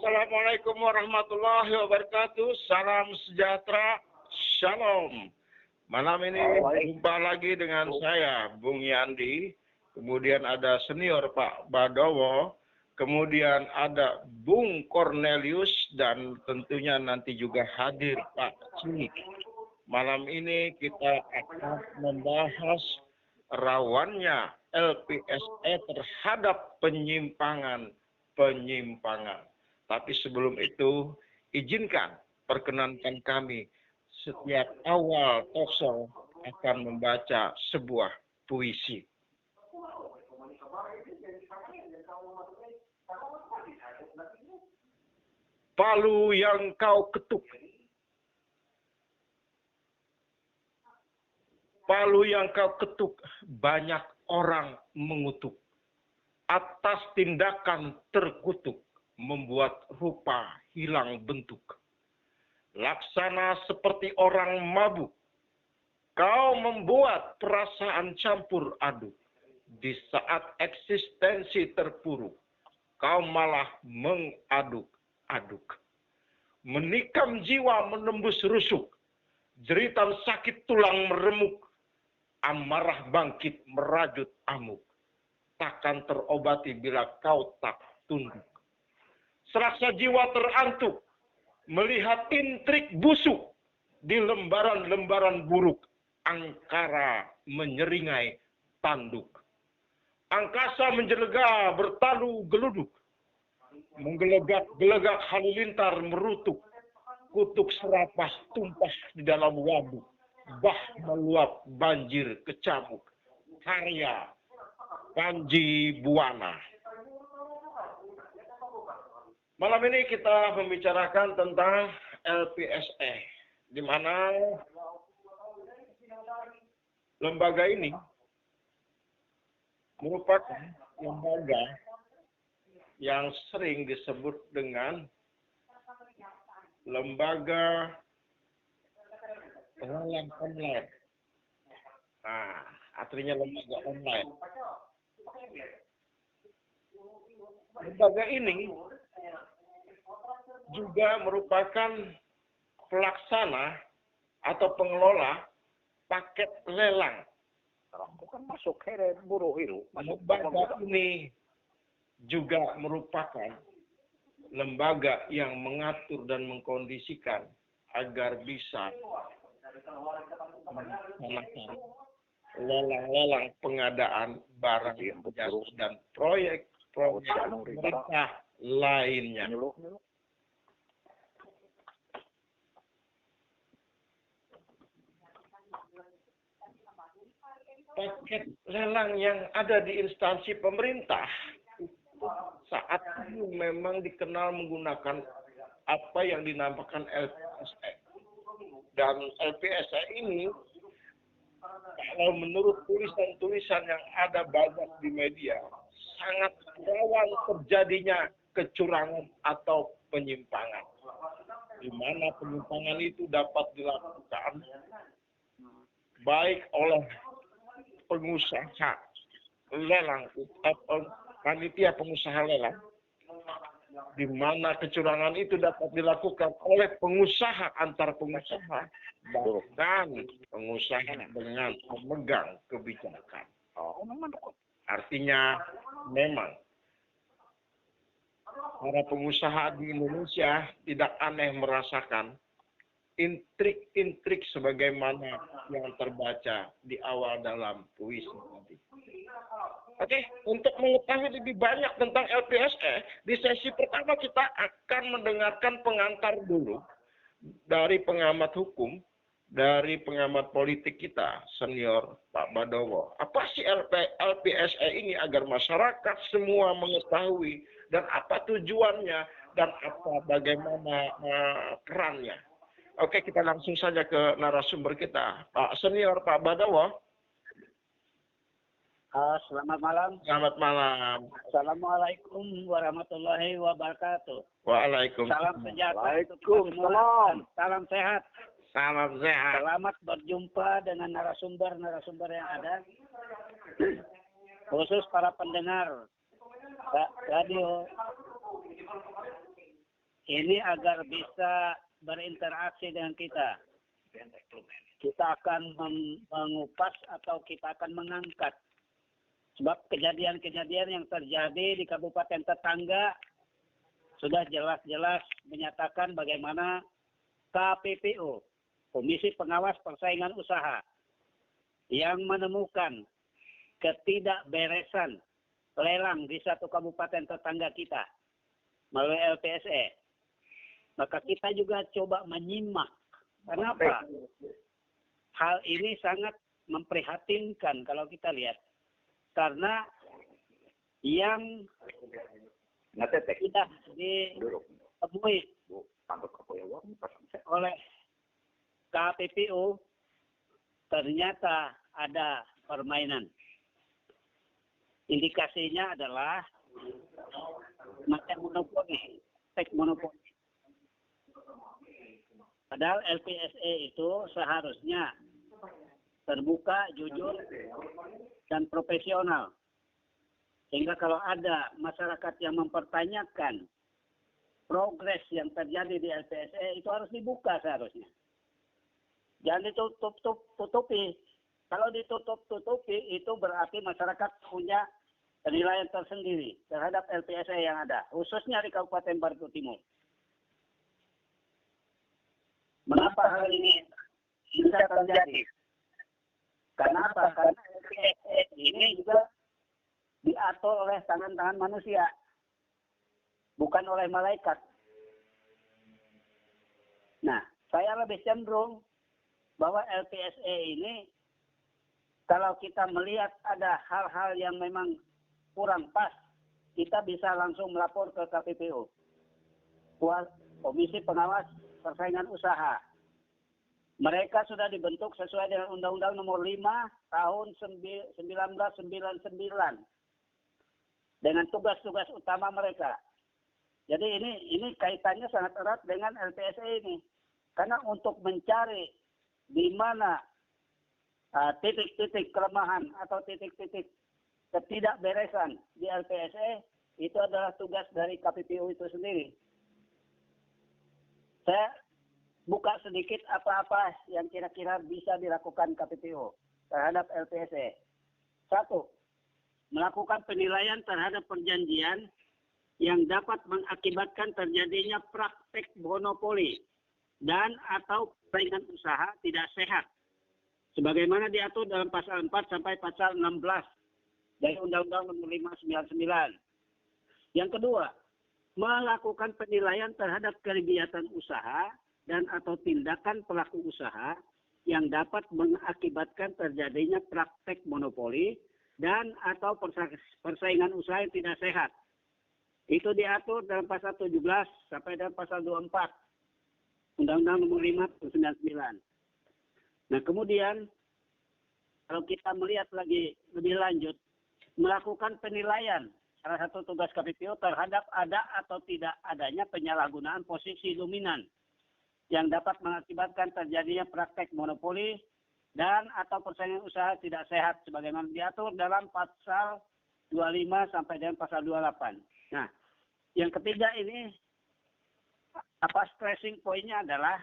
Assalamualaikum warahmatullahi wabarakatuh. Salam sejahtera. Shalom. Malam ini jumpa lagi dengan saya, Bung Yandi. Kemudian ada senior Pak Badowo. Kemudian ada Bung Cornelius. Dan tentunya nanti juga hadir Pak Cini. Malam ini kita akan membahas rawannya LPSE terhadap penyimpangan. Tapi sebelum itu, izinkan perkenankan kami setiap awal talkshow akan membaca sebuah puisi. Palu yang kau ketuk. Palu yang kau ketuk, banyak orang mengutuk. Atas tindakan terkutuk, membuat rupa hilang bentuk. Laksana seperti orang mabuk, kau membuat perasaan campur aduk. Di saat eksistensi terpuruk, kau malah mengaduk-aduk. Menikam jiwa menembus rusuk, jeritan sakit tulang meremuk, amarah bangkit merajut amuk. Takkan terobati bila kau tak tunduk. Serasa jiwa terantuk, melihat intrik busuk di lembaran-lembaran buruk, angkara menyeringai tanduk. Angkasa menjelega bertalu geluduk, menggelegak-gelegak halilintar merutuk, kutuk serapah tumpah di dalam waduk, bah meluap banjir kecamuk, karya Panji Buana. Malam ini kita membicarakan tentang LPSE, di mana lembaga ini merupakan lembaga yang sering disebut dengan lembaga lelang online. Nah, artinya lembaga online. Lembaga ini juga merupakan pelaksana atau pengelola paket lelang. Bukan masuk heret buruh itu. Lembaga ini juga merupakan lembaga yang mengatur dan mengkondisikan agar bisa melaksanakan lelang-lelang pengadaan barang jasa dan proyek pemerintah lainnya. Paket lelang yang ada di instansi pemerintah saat ini memang dikenal menggunakan apa yang dinamakan LPSE. Dan LPSE ini, kalau menurut tulisan-tulisan yang ada banyak di media, sangat rawan terjadinya kecurangan atau penyimpangan. Di mana penyimpangan itu dapat dilakukan baik oleh pengusaha lelang atau panitia pengusaha lelang, di mana kecurangan itu dapat dilakukan oleh pengusaha antar pengusaha, bahkan pengusaha dengan memegang kebijakan. Artinya memang para pengusaha di Indonesia tidak aneh merasakan intrik-intrik sebagaimana yang terbaca di awal dalam puisi tadi. Oke, untuk mengetahui lebih banyak tentang LPSE, di sesi pertama kita akan mendengarkan pengantar dulu dari pengamat hukum, dari pengamat politik kita, senior Pak Badowo. Apa sih LPSE ini agar masyarakat semua mengetahui dan apa tujuannya dan apa bagaimana perannya. Oke, kita langsung saja ke narasumber kita, Pak Senior, Pak Badowo. Selamat malam. Selamat malam. Assalamualaikum warahmatullahi wabarakatuh. Waalaikumsalam. Salam sejahtera. Waalaikumsalam. Salam sehat. Salam sehat. Selamat berjumpa dengan narasumber-narasumber yang ada. Khusus para pendengar radio ini agar bisa berinteraksi dengan kita. Kita akan mengupas atau kita akan mengangkat. Sebab kejadian-kejadian yang terjadi di kabupaten tetangga sudah jelas-jelas menyatakan bagaimana KPPU, Komisi Pengawas Persaingan Usaha, yang menemukan ketidakberesan lelang di satu kabupaten tetangga kita melalui LPSE. Maka kita juga coba menyimak. Kenapa? Hal ini sangat memprihatinkan kalau kita lihat. Karena yang tidak ditemui oleh KPPU ternyata ada permainan. Indikasinya adalah macam monopoli, tek monopoli. Padahal LPSE itu seharusnya terbuka, jujur, dan profesional. Sehingga kalau ada masyarakat yang mempertanyakan progres yang terjadi di LPSE itu harus dibuka seharusnya. Jangan ditutup-tutupi. Kalau ditutup-tutupi itu berarti masyarakat punya penilaian tersendiri terhadap LPSE yang ada, khususnya di Kabupaten Barito Timur. Mengapa hal ini bisa terjadi? Kenapa? Karena LPSE ini juga diatur oleh tangan-tangan manusia, bukan oleh malaikat. Nah, saya lebih cenderung bahwa LPSE ini, kalau kita melihat ada hal-hal yang memang kurang pas, kita bisa langsung melapor ke KPPU, Komisi Pengawas Persaingan Usaha. Mereka sudah dibentuk sesuai dengan Undang-Undang Nomor 5 Tahun 1999 dengan tugas-tugas utama mereka. Jadi ini kaitannya sangat erat dengan LPSE ini. Karena untuk mencari di mana titik-titik kelemahan atau titik-titik ketidakberesan di LPSE itu adalah tugas dari KPPU itu sendiri. Saya buka sedikit apa-apa yang kira-kira bisa dilakukan KPPU terhadap LPSE. 1. Melakukan penilaian terhadap perjanjian yang dapat mengakibatkan terjadinya praktek monopoli dan atau persaingan usaha tidak sehat, sebagaimana diatur dalam pasal 4 sampai pasal 16 dari Undang-Undang Nomor 599. Yang kedua, melakukan penilaian terhadap kegiatan usaha dan atau tindakan pelaku usaha yang dapat mengakibatkan terjadinya praktek monopoli dan atau persaingan usaha yang tidak sehat. Itu diatur dalam pasal 17 sampai dalam pasal 24 Undang-Undang Nomor 5 tahun 99. Nah, kemudian kalau kita melihat lagi lebih lanjut, melakukan penilaian salah satu tugas KPPU terhadap ada atau tidak adanya penyalahgunaan posisi dominan yang dapat mengakibatkan terjadinya praktek monopoli dan atau persaingan usaha tidak sehat sebagaimana diatur dalam pasal 25 sampai dengan pasal 28. Nah, yang ketiga ini stressing pointnya adalah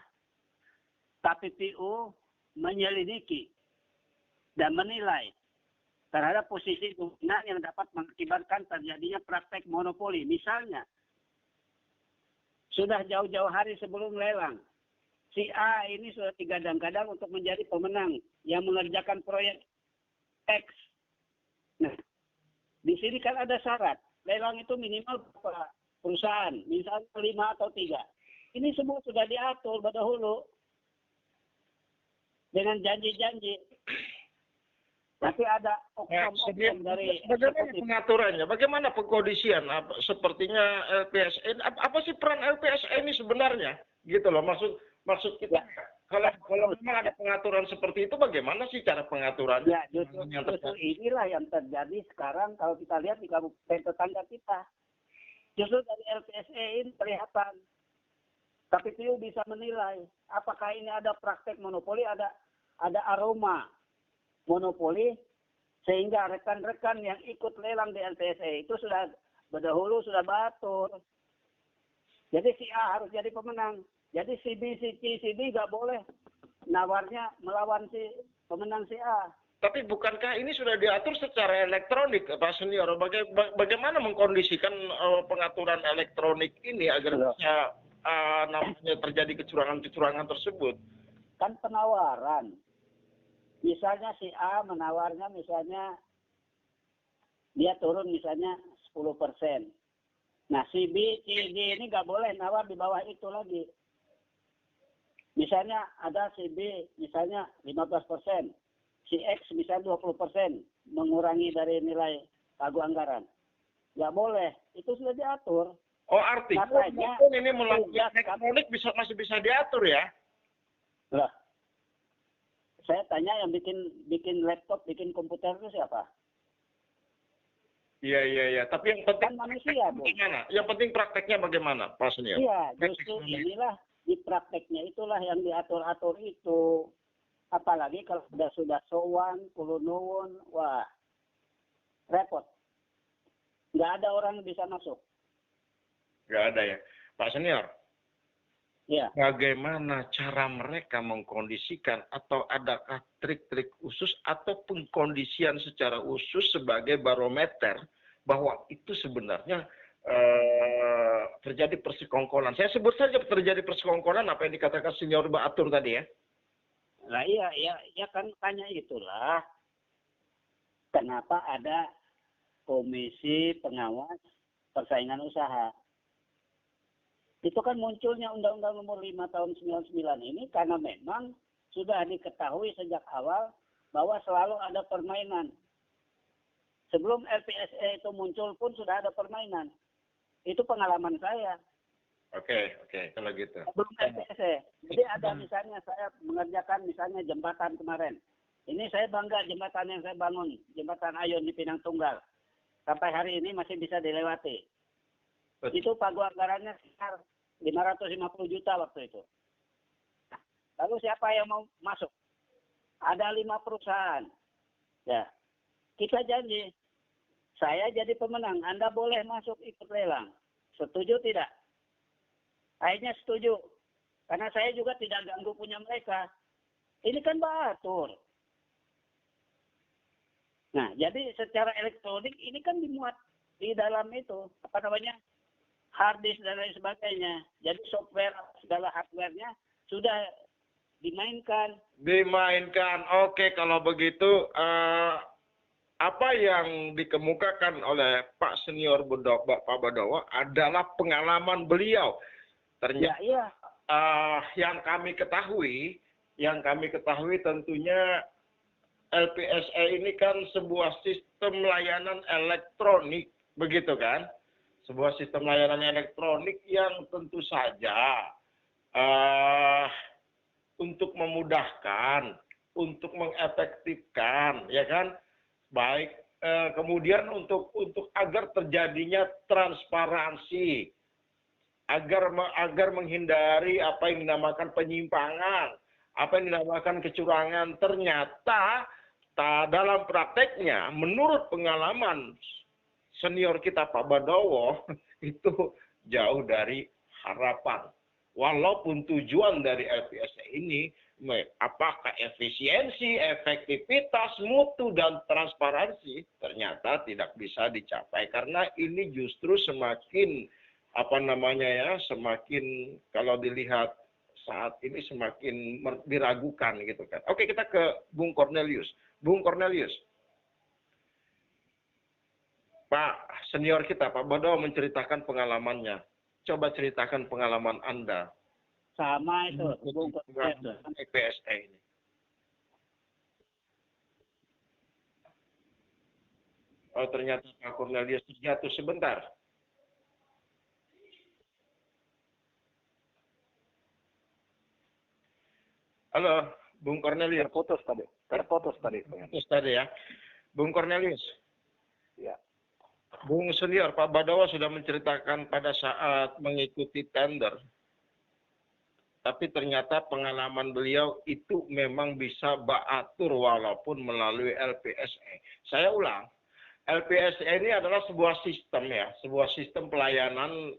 KPPU menyelidiki dan menilai terhadap posisi dominan yang dapat mengakibatkan terjadinya praktek monopoli. Misalnya, sudah jauh-jauh hari sebelum lelang, si A ini sudah digadang-gadang untuk menjadi pemenang yang mengerjakan proyek X. Nah, di sini kan ada syarat. Lelang itu minimal berapa perusahaan, misalnya 5 atau 3. Ini semua sudah diatur dahulu dengan janji-janji. Tapi ada oknum dari bagaimana pengaturannya? Bagaimana pengkondisian? Sepertinya LPSE, apa sih peran LPSE ini sebenarnya? Gitu loh, maksud kita. Kalau memang ada pengaturan seperti itu, bagaimana sih cara pengaturannya? Ya, justru inilah yang terjadi sekarang kalau kita lihat di kabupaten tetangga kita. Justru dari LPSE ini kelihatan. KPPU bisa menilai apakah ini ada praktek monopoli, ada aroma monopoli, sehingga rekan-rekan yang ikut lelang di LPSE itu sudah berdahulu sudah batur. Jadi si A harus jadi pemenang. Jadi si B, si C, si D nggak boleh nawarnya melawan si pemenang si A. Tapi bukankah ini sudah diatur secara elektronik, Pak Senior? Bagaimana mengkondisikan pengaturan elektronik ini agar bisa namanya terjadi kecurangan-kecurangan tersebut? Kan penawaran. Misalnya si A menawarnya misalnya dia turun misalnya 10%. Nah si B, C, D ini nggak boleh nawar di bawah itu lagi. Misalnya ada si B misalnya 15%. Si X misalnya 20% mengurangi dari nilai pagu anggaran. Nggak boleh. Itu sudah diatur. Oh artinya walaupun ini melalui elektronik masih bisa diatur ya? Lah, saya tanya yang bikin laptop, bikin komputer itu siapa? Iya. Tapi yang penting Kan manusia, Bu. bagaimana? Yang penting prakteknya bagaimana, Pak Senior? Iya, justru inilah di prakteknya itulah yang diatur-atur itu. Apalagi kalau sudah sowan, kulunun, wah, repot. Nggak ada orang yang bisa masuk. Nggak ada ya. Pak Senior, Ya. bagaimana cara mereka mengkondisikan atau adakah trik-trik khusus atau pengkondisian secara khusus sebagai barometer bahwa itu sebenarnya terjadi persekongkolan. Saya sebut saja terjadi persekongkolan apa yang dikatakan Senior Baatur tadi ya. Nah iya kan tanya itulah. Kenapa ada komisi pengawas persaingan usaha? Itu kan munculnya Undang-Undang Nomor 5 Tahun 99 ini karena memang sudah diketahui sejak awal bahwa selalu ada permainan. Sebelum LPSE itu muncul pun sudah ada permainan. Itu pengalaman saya. Oke, kalau gitu. Sebelum LPSE. Jadi ada misalnya saya mengerjakan misalnya jembatan kemarin. Ini saya bangga jembatan yang saya bangun, jembatan Ayun di Pinang Tunggal. Sampai hari ini masih bisa dilewati. Betul. Itu pagu anggarannya sekitar 550 juta waktu itu. Lalu siapa yang mau masuk? Ada 5 perusahaan. Ya, kita janji. Saya jadi pemenang. Anda boleh masuk ikut lelang. Setuju tidak? Akhirnya setuju. Karena saya juga tidak ganggu punya mereka. Ini kan Baatur. Nah, jadi secara elektronik ini kan dimuat di dalam itu. Apa namanya? Hard disk dan lain sebagainya. Jadi software, segala hardware-nya sudah dimainkan. Oke, kalau begitu apa yang dikemukakan oleh Pak Senior Pak Badowo adalah pengalaman beliau. Ternyata iya. yang kami ketahui tentunya LPSE ini kan sebuah sistem layanan elektronik, begitu kan? Sebuah sistem layanan elektronik yang tentu saja untuk memudahkan, untuk mengefektifkan, ya kan? Baik, kemudian untuk agar terjadinya transparansi, agar menghindari apa yang dinamakan penyimpangan, apa yang dinamakan kecurangan. Ternyata dalam prakteknya, menurut pengalaman senior kita Pak Badowo, itu jauh dari harapan. Walaupun tujuan dari LPSE ini, apakah efisiensi, efektivitas, mutu, dan transparansi, ternyata tidak bisa dicapai. Karena ini justru semakin, semakin kalau dilihat saat ini semakin diragukan gitu kan. Oke, kita ke Bung Cornelius. Bung Cornelius, Pak senior kita, Pak Badowo menceritakan pengalamannya. Coba ceritakan pengalaman Anda. Sama itu, Bung Cornelius. LPSE ini. Oh, ternyata Pak Cornelius terjatuh sebentar. Halo, Bung Cornelius. Terputus tadi. Ya. Bung Cornelius. Ya. Bung Senior, Pak Badowo sudah menceritakan pada saat mengikuti tender. Tapi ternyata pengalaman beliau itu memang bisa baatur walaupun melalui LPSE. Saya ulang, LPSE ini adalah sebuah sistem ya, sebuah sistem pelayanan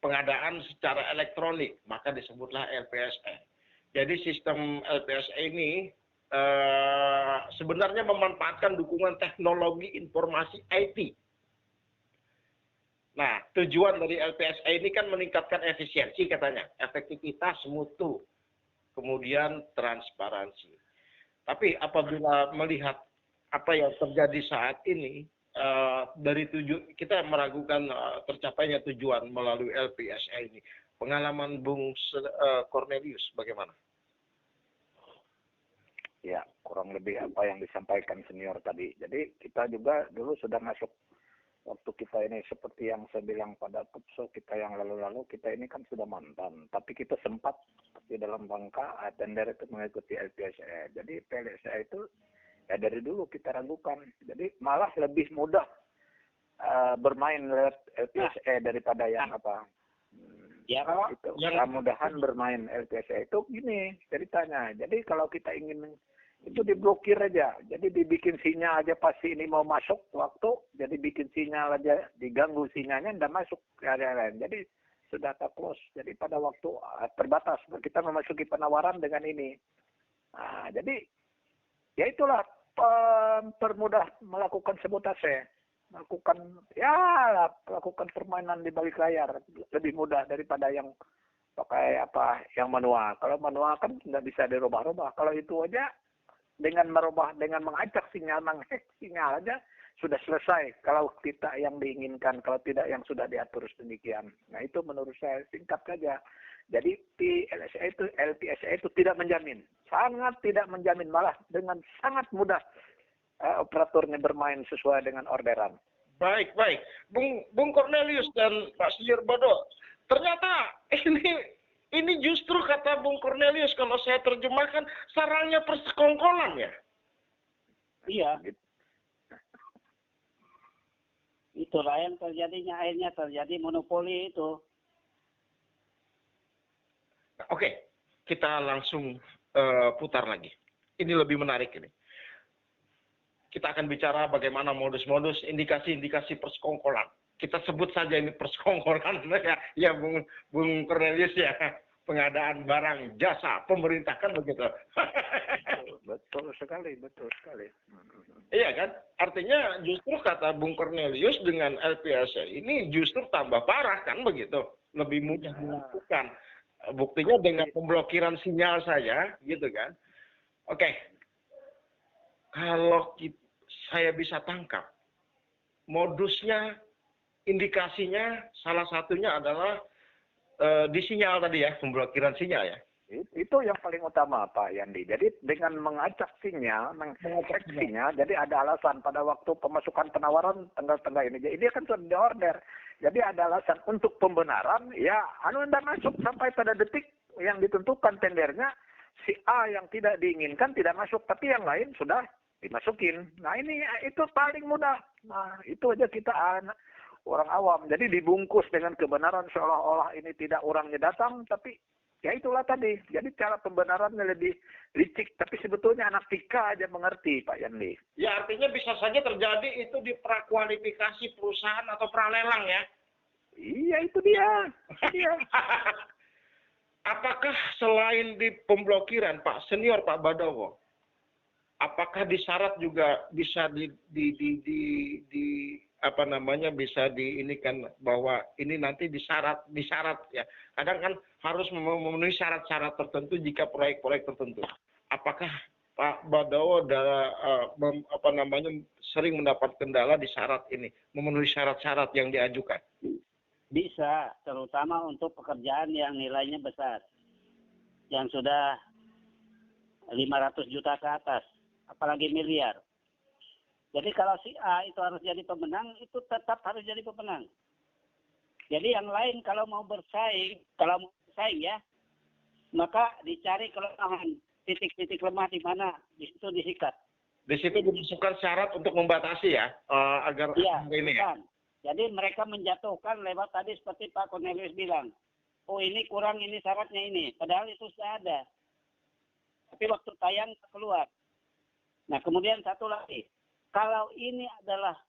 pengadaan secara elektronik, maka disebutlah LPSE. Jadi sistem LPSE ini sebenarnya memanfaatkan dukungan teknologi informasi IT. Nah, tujuan dari LPSE ini kan meningkatkan efisiensi katanya, efektivitas, mutu, kemudian transparansi. Tapi apabila melihat apa yang terjadi saat ini, kita meragukan tercapainya tujuan melalui LPSE ini. Pengalaman Bung Cornelius bagaimana? Ya, kurang lebih apa yang disampaikan senior tadi. Jadi kita juga dulu sudah masuk waktu kita ini seperti yang saya bilang pada Kupso kita yang lalu-lalu, kita ini kan sudah mantan. Tapi kita sempat di dalam rangka tender itu mengikuti LPSE. Jadi LPSE itu ya dari dulu kita ragukan. Jadi malah lebih mudah bermain lewat LPSE daripada yang apa. Ya, itu mudah-mudahan bermain LPSE itu gini ceritanya. Jadi kalau kita ingin itu diblokir aja, jadi dibikin sinyal aja pasti ini mau masuk waktu, jadi bikin sinyal aja, diganggu sinyalnya ndak masuk lain. Jadi sudah close, jadi pada waktu terbatas kita memasuki penawaran dengan ini. Nah, jadi ya itulah permudah melakukan sabotase, melakukan permainan di balik layar lebih mudah daripada yang pakai yang manual. Kalau manual kan nggak bisa dirubah-rubah. Kalau itu aja dengan mengacak sinyal, menghack sinyal aja sudah selesai. Kalau kita yang diinginkan, kalau tidak yang sudah diatur demikian. Nah itu menurut saya singkat saja. Jadi LPSE itu tidak menjamin, sangat tidak menjamin, malah dengan sangat mudah operatornya bermain sesuai dengan orderan. Baik. Bung Cornelius dan Pak Sujirbado, ternyata ini justru kata Bung Cornelius kalau saya terjemahkan sarangnya persekongkolan ya. Iya. Itulah yang terjadinya, akhirnya terjadi monopoli itu. Oke, kita langsung putar lagi. Ini lebih menarik ini. Kita akan bicara bagaimana modus-modus, indikasi-indikasi persekongkolan. Kita sebut saja ini persekongkolan ya Bung Cornelius ya. Pengadaan barang jasa pemerintah kan begitu. Betul sekali. Iya kan? Artinya justru kata Bung Cornelius dengan LPSE ini justru tambah parah kan begitu. Lebih mudah dilakukan. Buktinya dengan pemblokiran sinyal saja gitu kan. Oke. Kalau saya bisa tangkap modusnya, indikasinya salah satunya adalah di sinyal tadi ya, pemblokiran sinyal ya. Itu yang paling utama Pak Yandi. Jadi dengan mengacak sinyal, menghack sinyal, jadi ada alasan pada waktu pemasukan penawaran tanggal-tanggal ini. Jadi ini kan sudah diorder. Jadi ada alasan untuk pembenaran, ya Anda masuk sampai pada detik yang ditentukan tendernya, si A yang tidak diinginkan tidak masuk, tapi yang lain sudah dimasukin. Nah ini itu paling mudah. Nah itu aja kita orang awam. Jadi dibungkus dengan kebenaran seolah-olah ini tidak orangnya datang, tapi ya itulah tadi. Jadi cara pembenarannya lebih licik, tapi sebetulnya anak tika aja mengerti Pak Yandi. Ya artinya bisa saja terjadi itu di prakualifikasi perusahaan atau pralelang ya. Iya itu dia. Apakah selain di pemblokiran Pak Senior Pak Badowo, apakah di syarat juga bisa bisa diinikan bahwa ini nanti disyarat ya. Kadang kan harus memenuhi syarat-syarat tertentu jika proyek-proyek tertentu. Apakah Pak Badowo sering mendapat kendala di syarat ini, memenuhi syarat-syarat yang diajukan? Bisa, terutama untuk pekerjaan yang nilainya besar. Yang sudah 500 juta ke atas, apalagi miliar. Jadi kalau si A itu harus jadi pemenang, itu tetap harus jadi pemenang. Jadi yang lain kalau mau bersaing ya, maka dicari kelemahan, titik-titik lemah di mana, di situ disikat. Di situ dimasukkan syarat untuk membatasi ya, agar ini ya. Jadi mereka menjatuhkan lewat tadi seperti Pak Cornelius bilang, oh ini kurang, ini syaratnya ini, padahal itu sudah ada. Tapi waktu tayang keluar. Nah kemudian satu lagi, kalau ini adalah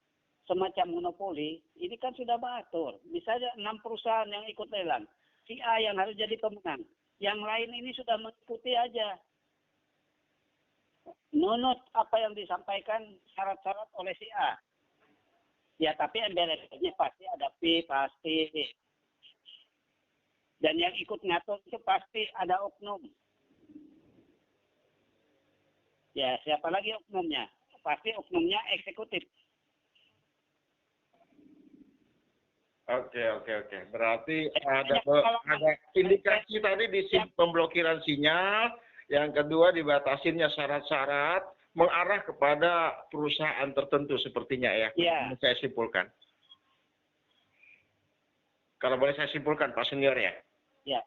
semacam monopoli, ini kan sudah mengatur. Misalnya 6 perusahaan yang ikut lelang, si A yang harus jadi pemenang. Yang lain ini sudah mengikuti aja. Nunut apa yang disampaikan syarat-syarat oleh si A. Ya, tapi embel-embelnya pasti ada P, pasti. Dan yang ikut ngatur itu pasti ada oknum. Ya, siapa lagi oknumnya? Pasti oknumnya eksekutif. Oke. Berarti ada indikasi tadi di pemblokiran sinyal, yang kedua dibatasinnya syarat-syarat mengarah kepada perusahaan tertentu sepertinya ya. Iya. Saya simpulkan. Kalau boleh saya simpulkan Pak Senior ya. Ya.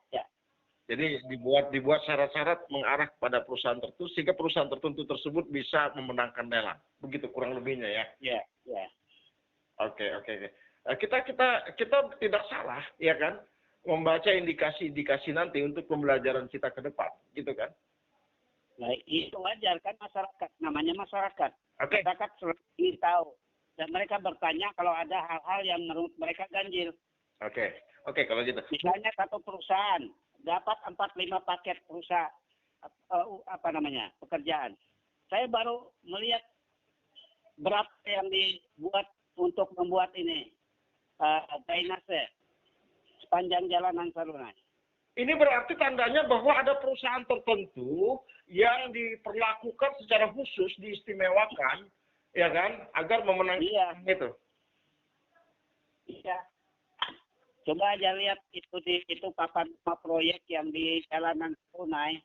Jadi dibuat syarat-syarat mengarah kepada perusahaan tertentu sehingga perusahaan tertentu tersebut bisa memenangkan lelang. Begitu kurang lebihnya ya. Ya. Oke. Kita tidak salah ya kan membaca indikasi-indikasi nanti untuk pembelajaran kita ke depan, gitu kan? Nah, itu wajar kan masyarakat, namanya masyarakat. Oke. Masyarakat selalu ingin tahu dan mereka bertanya kalau ada hal-hal yang menurut mereka ganjil. Oke, kalau gitu. Misalnya satu perusahaan dapat 4-5 paket perusahaan pekerjaan. Saya baru melihat berapa yang dibuat untuk membuat ini drainase sepanjang jalan Ansarunai. Ini berarti tandanya bahwa ada perusahaan tertentu yang diperlakukan secara khusus, diistimewakan, ya kan, agar memenangkan itu. Iya. Coba aja lihat itu papan proyek yang di jalanan Sunai.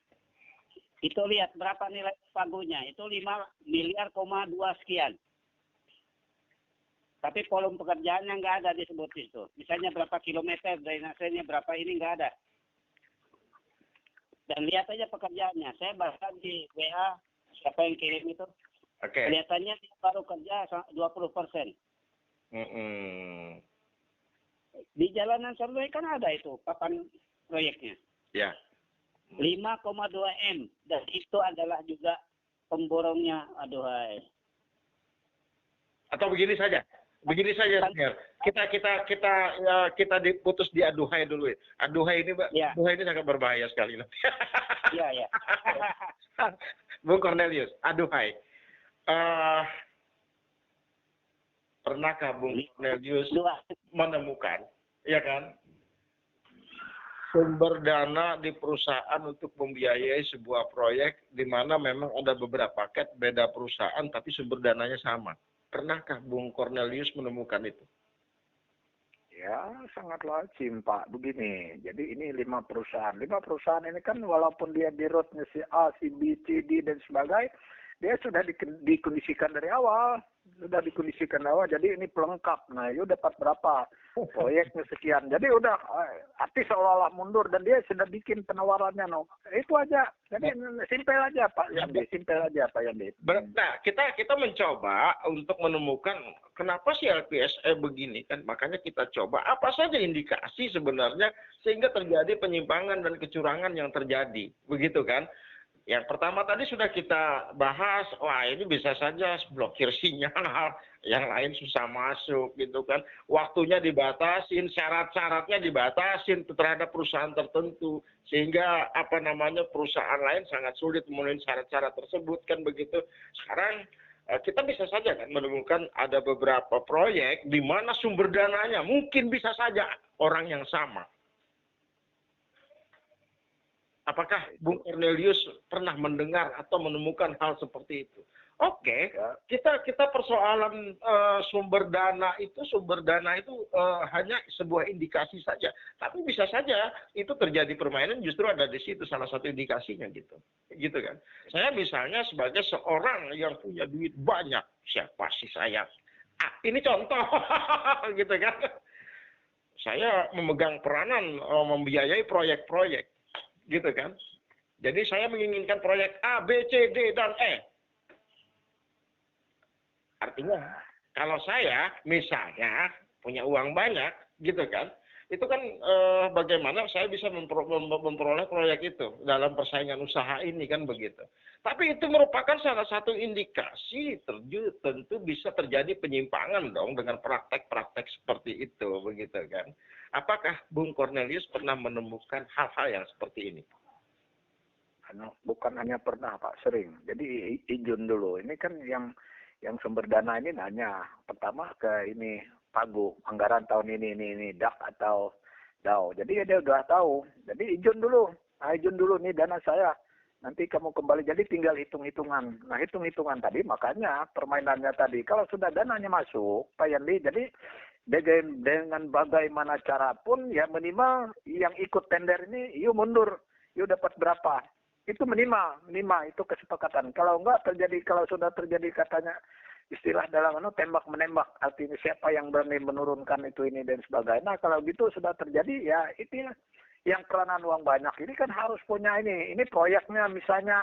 Itu lihat berapa nilai pagunya. Itu 5,2 miliar sekian. Tapi volume pekerjaannya nggak ada disebut itu. Misalnya berapa kilometer drainasenya, berapa ini nggak ada. Dan lihat aja pekerjaannya. Saya bahkan di WA, siapa yang kirim itu. Oke. Kelihatannya dia baru kerja 20%. Di jalanan Sarunai kan ada itu papan proyeknya. Ya. 5,2 M. Dan itu adalah juga pemborongnya. Aduhai. Atau begini saja, Senior. Kita diputus di aduhai dulu. Aduhai ini, Mbak. Ya. Aduhai ini sangat berbahaya sekali. Iya. Bung Cornelius, aduhai. Pernahkah Bung Cornelius menemukan, ya kan, sumber dana di perusahaan untuk membiayai sebuah proyek di mana memang ada beberapa paket beda perusahaan tapi sumber dananya sama? Pernahkah Bung Cornelius menemukan itu? Ya, sangat lazim, Pak. Begini, jadi ini 5 perusahaan. 5 perusahaan ini kan walaupun dia di roadnya si A, si B, C, D, dan sebagainya, dia sudah dikondisikan dari awal. Jadi ini pelengkap. Nah, you dapat berapa? Proyeknya sekian. Jadi udah artis seolah-olah mundur dan dia sudah bikin penawarannya. No. Itu aja. Jadi simpel aja Pak Yandi. Nah, kita mencoba untuk menemukan kenapa sih LPSE begini kan. Makanya kita coba apa saja indikasi sebenarnya sehingga terjadi penyimpangan dan kecurangan yang terjadi. Begitu kan? Yang pertama tadi sudah kita bahas, wah ini bisa saja blokir sinyal, yang lain susah masuk gitu kan. Waktunya dibatasin, syarat-syaratnya dibatasin terhadap perusahaan tertentu. Sehingga perusahaan lain sangat sulit memenuhi syarat-syarat tersebut kan begitu. Sekarang kita bisa saja kan menemukan ada beberapa proyek di mana sumber dananya mungkin bisa saja orang yang sama. Apakah Bung Cornelius pernah mendengar atau menemukan hal seperti itu? Oke, kita persoalan sumber dana itu hanya sebuah indikasi saja. Tapi bisa saja itu terjadi permainan justru ada di situ salah satu indikasinya gitu. Gitu kan. Saya misalnya sebagai seorang yang punya duit banyak, siapa sih saya? Ini contoh gitu kan. Saya memegang peranan membiayai proyek-proyek. Gitu kan. Jadi saya menginginkan proyek A, B, C, D, dan E. Artinya, kalau saya misalnya punya uang banyak, gitu kan, Itu kan bagaimana saya bisa memperoleh proyek itu dalam persaingan usaha ini kan begitu. Tapi itu merupakan salah satu indikasi tentu bisa terjadi penyimpangan dong dengan praktek-praktek seperti itu begitu kan. Apakah Bung Cornelius pernah menemukan hal-hal yang seperti ini? Bukan hanya pernah Pak, sering. Jadi izin dulu. Ini kan yang sumber dana ini nanya pertama ke ini Pagu, anggaran tahun ini DAK atau DAO. Jadi dia udah tahu. Jadi izin dulu. Nah, izin dulu nih dana saya. Nanti kamu kembali. Jadi tinggal hitung-hitungan. Nah, hitung-hitungan tadi makanya permainannya tadi. Kalau sudah dananya masuk, Pak Yandi, jadi dengan bagaimana cara pun ya minimal yang ikut tender ini yuk mundur. Yuk dapat berapa? Itu minimal itu kesepakatan. Kalau sudah terjadi katanya istilah dalam tembak menembak, artinya siapa yang berani menurunkan itu ini dan sebagainya. Nah, kalau gitu sudah terjadi ya itu yang kelanan uang banyak ini kan harus punya ini proyeknya misalnya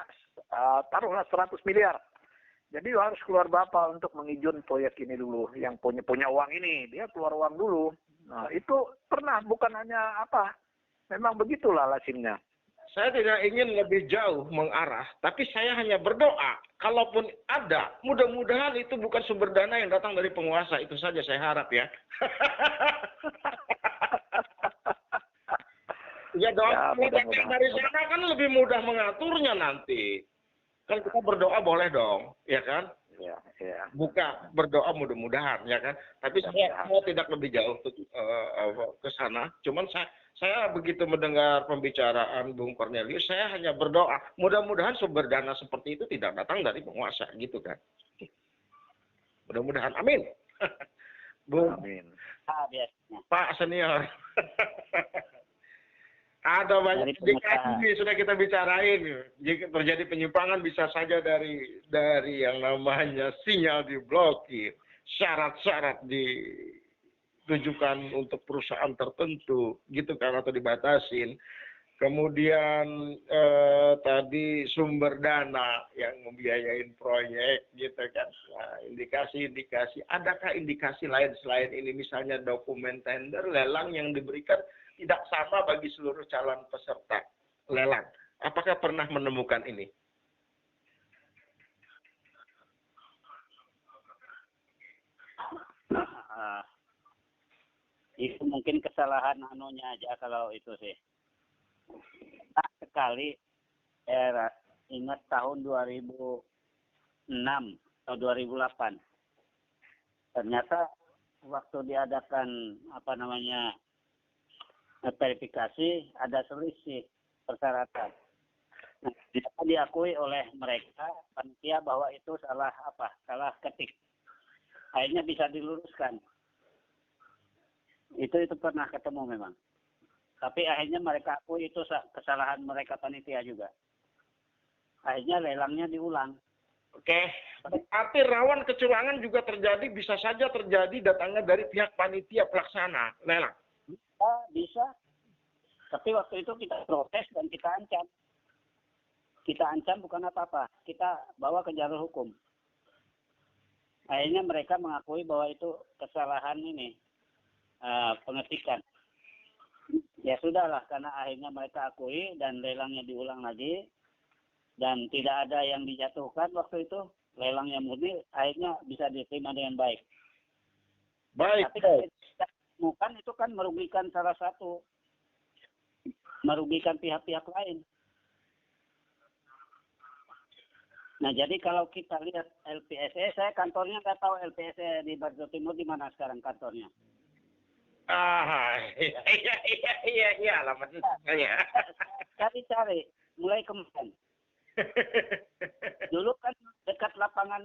taruhlah 100 miliar. Jadi harus keluar berapa untuk mengijun proyek ini dulu, yang punya uang ini dia keluar uang dulu. Nah, itu pernah, bukan hanya memang begitulah lazimnya. Saya tidak ingin lebih jauh mengarah, tapi saya hanya berdoa. Kalaupun ada, mudah-mudahan itu bukan sumber dana yang datang dari penguasa. Itu saja saya harap ya. Ya dong, datang dari sana kan lebih mudah mengaturnya nanti. Kan kita berdoa boleh dong, ya kan? Ya. Buka berdoa mudah-mudahan, ya kan? Tapi saya tidak lebih jauh ke sana. Cuman saya begitu mendengar pembicaraan Bung Cornelius, saya hanya berdoa. Mudah-mudahan sumber dana seperti itu tidak datang dari penguasa, gitu kan? Mudah-mudahan, amin. Bung, amin. Pak Senior. Ada banyak indikasi sudah kita bicarain. Jika terjadi penyimpangan bisa saja dari yang namanya sinyal diblokir, syarat-syarat ditujukan untuk perusahaan tertentu, gitu kan, atau dibatasin. Kemudian tadi sumber dana yang membiayain proyek, gitu kan. Nah, indikasi-indikasi. Adakah indikasi lain selain ini, misalnya dokumen tender, lelang yang diberikan tidak sama bagi seluruh calon peserta lelang? Apakah pernah menemukan ini? Itu mungkin kesalahan anunya aja kalau itu sih. Sekali ingat tahun 2006 atau 2008. Ternyata waktu diadakan verifikasi ada selisih persyaratan. Nah, diakui oleh mereka panitia bahwa itu salah ketik. Akhirnya bisa diluruskan. Itu pernah ketemu memang. Tapi akhirnya mereka akui itu kesalahan mereka panitia juga. Akhirnya lelangnya diulang. Oke, berarti rawan kecurangan juga terjadi, bisa saja terjadi datangnya dari pihak panitia pelaksana lelang. Bisa. Tapi waktu itu kita protes dan kita ancam. Kita ancam bukan apa-apa. Kita bawa ke jalur hukum. Akhirnya mereka mengakui bahwa itu kesalahan pengetikan. Ya sudahlah, karena akhirnya mereka akui dan lelangnya diulang lagi. Dan tidak ada yang dijatuhkan waktu itu. Lelangnya murni, akhirnya bisa diterima dengan baik. Baik. Tapi bukan itu kan merugikan salah satu, merugikan pihak-pihak lain. Nah, jadi kalau kita lihat LPSE, saya kantornya nggak tahu LPSE di Barito Timur di mana sekarang kantornya. Iya, alamatnya saya. Cari, mulai kemarin. Dulu kan dekat lapangan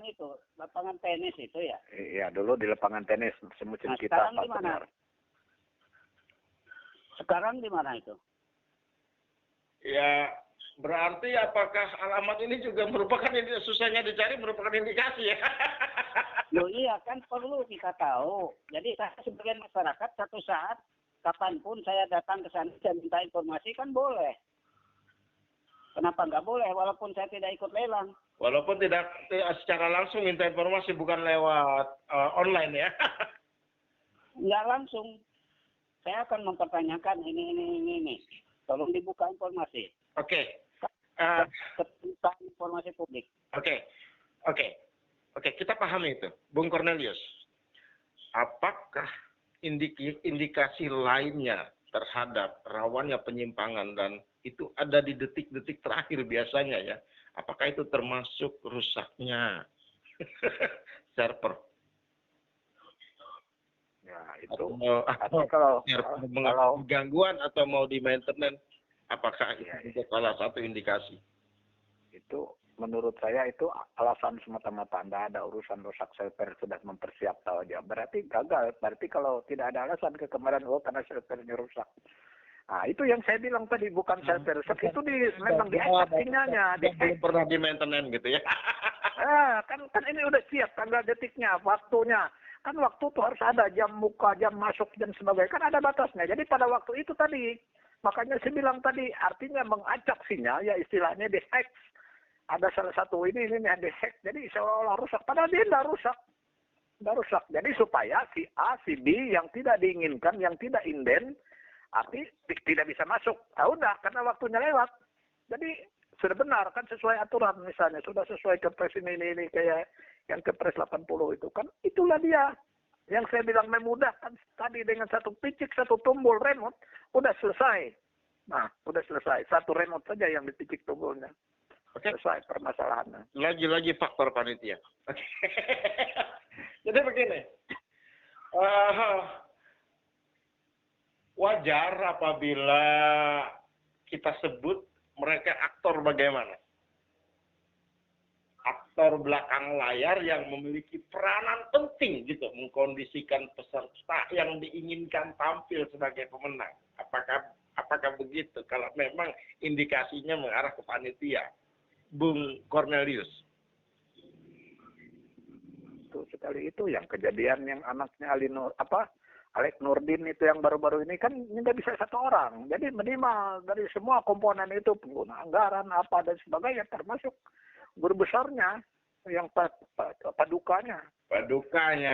tenis itu ya. Iya, dulu di lapangan tenis semusim kita. Sekarang di mana? Sekarang di mana itu? Ya, berarti apakah alamat ini juga merupakan susahnya dicari merupakan indikasi ya? Loh iya kan perlu kita tahu. Jadi saya sebagai masyarakat satu saat kapanpun saya datang ke sana dan minta informasi kan boleh. Kenapa nggak boleh walaupun saya tidak ikut lelang? Walaupun tidak secara langsung minta informasi, bukan lewat online ya? Nggak langsung. saya akan mempertanyakan ini. Tolong dibuka informasi. Oke. Tentang informasi publik. Oke. Kita pahami itu, Bung Cornelius. Apakah indikasi lainnya terhadap rawannya penyimpangan dan itu ada di detik-detik terakhir biasanya ya? Apakah itu termasuk rusaknya server? Ya, itu. Atau kalau gangguan atau mau di maintenance, apakah ya, itu salah satu indikasi? Itu menurut saya itu alasan semata-mata. Anda ada urusan rusak server, sudah mempersiapkan aja. Berarti gagal. Berarti kalau tidak ada alasan kemarin, karena servernya rusak. Nah, itu yang saya bilang tadi, bukan server rusak. Itu memang diacak sinyalnya. Belum pernah di maintenance gitu ya. Kan ini udah siap tanggal detiknya, waktunya. Kan waktu tuh harus ada jam buka, jam masuk, dan sebagainya. Kan ada batasnya. Jadi pada waktu itu tadi, makanya saya bilang tadi, artinya mengacak sinyal, ya istilahnya di-hack. Ada salah satu ini yang di-hack. Jadi seolah-olah rusak. Padahal dia tidak rusak. Tidak rusak. Jadi supaya si A, si B yang tidak diinginkan, yang tidak inden, arti tidak bisa masuk. Udah, karena waktunya lewat. Jadi sudah benar kan sesuai aturan misalnya, sudah sesuai kepres ini kayak yang kepres 80 itu kan, itulah dia yang saya bilang memudahkan tadi dengan satu picik, satu tombol remote, udah selesai. Nah, udah selesai. Satu remote saja yang dipicik tombolnya. Selesai permasalahannya. Lagi-lagi faktor panitia. Jadi begini. Wajar apabila kita sebut mereka aktor bagaimana? Aktor belakang layar yang memiliki peranan penting gitu, mengkondisikan peserta yang diinginkan tampil sebagai pemenang. Apakah begitu? Kalau memang indikasinya mengarah ke panitia, Bung Cornelius. Itu sekali itu yang kejadian yang anaknya Alek Nurdin itu yang baru-baru ini kan nggak bisa satu orang. Jadi minimal dari semua komponen itu, pengguna anggaran apa dan sebagainya, termasuk guru besarnya yang padukanya. Padukanya.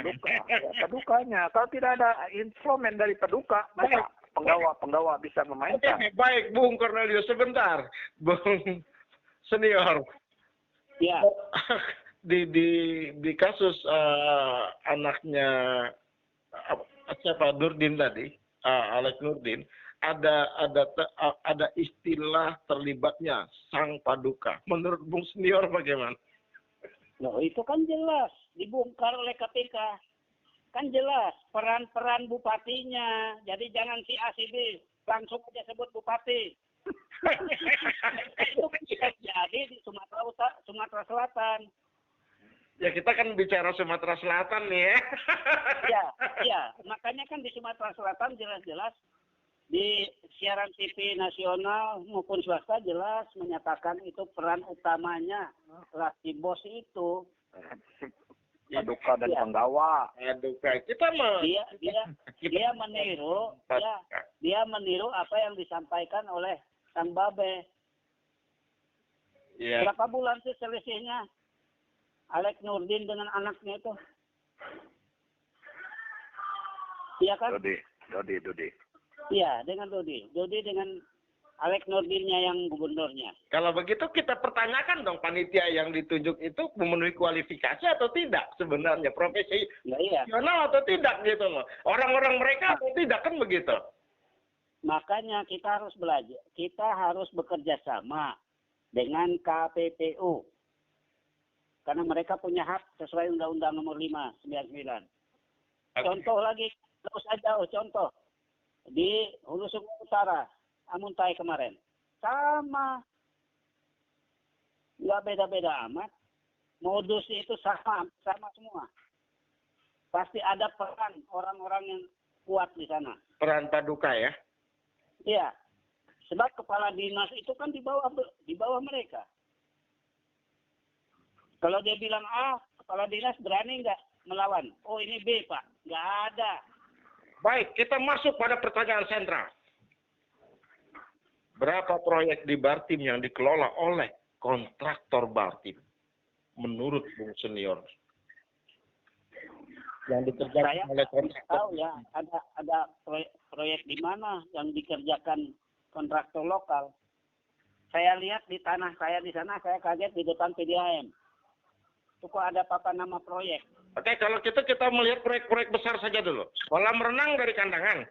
Kalau tidak ada instrumen dari paduka, maka penggawa bisa memainkan. Baik, Bung Cornelius, sebentar, Bung Senior. Ya. Di kasus anaknya siapa Nurdin tadi, Alek Nurdin, ada istilah terlibatnya sang paduka. Menurut Bung Senior bagaimana? Loh, itu kan jelas dibongkar oleh KPK. Kan jelas peran-peran bupatinya. Jadi jangan si A si B, langsung aja sebut bupati. Itu kan bisa jadi di Sumatera Selatan. Ya, kita kan bicara Sumatera Selatan nih ya. Iya. Makanya kan di Sumatera Selatan jelas-jelas di siaran TV nasional maupun swasta jelas menyatakan itu peran utamanya si bos itu. Paduka dan penggawa. Paduka. Dia meniru, dia meniru apa yang disampaikan oleh Kang Babe. Ya. Berapa bulan sih selisihnya Alek Nurdin dengan anaknya itu? Iya kan? Dodi. Iya, dengan Dodi. Dodi dengan Alek Nurdinnya yang gubernurnya. Kalau begitu kita pertanyakan dong, panitia yang ditunjuk itu memenuhi kualifikasi atau tidak sebenarnya, profesional atau tidak gitu loh. Orang-orang mereka atau tidak, kan begitu. Makanya kita harus belajar. Kita harus bekerja sama dengan KPPU. Karena mereka punya hak sesuai Undang-Undang Nomor 5/99. Contoh lagi, terus aja contoh. Di Hulu Sungai Utara, Amuntai kemarin. Sama. Nggak beda-beda amat. Modusnya itu sama semua. Pasti ada peran orang-orang yang kuat di sana. Peran paduka ya? Iya. Sebab kepala dinas itu kan di bawah mereka. Kalau dia bilang A, kepala dinas berani nggak melawan? Oh ini B, Pak. Nggak ada. Baik, kita masuk pada pertanyaan sentral. Berapa proyek di Bartim yang dikelola oleh kontraktor Bartim? Menurut Bung Senior. yang dikerjakan Saya oleh tahu kontraktor. ya, ada proyek di mana yang dikerjakan kontraktor lokal. Saya lihat di tanah saya di sana, saya kaget di depan PDAM. Itu kok ada papan nama proyek. Oke, kalau kita melihat proyek-proyek besar saja dulu. Kolam renang dari kandangan,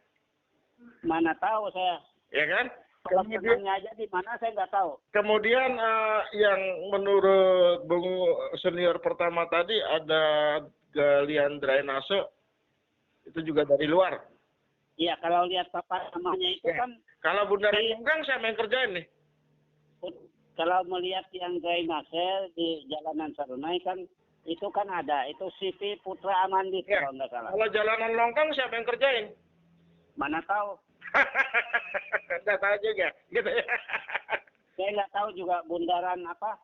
Mana tahu saya. ya kan? Kolam Kemudian, renangnya aja di mana saya nggak tahu. kemudian yang menurut Bung Senior pertama tadi ada galian drainase, itu juga dari luar. Iya, kalau lihat papan namanya itu Ya. kan, Kalau Bundaran Longgang siapa yang kerjain nih? kalau melihat yang drainase di Jalanan Sarunai kan, itu kan ada. Itu CV Putra Amandit Ya. kalau nggak salah. Kalau jalanan longkang siapa yang kerjain? Mana tahu. Nggak tahu juga, gitu ya. Saya nggak tahu juga bundaran apa,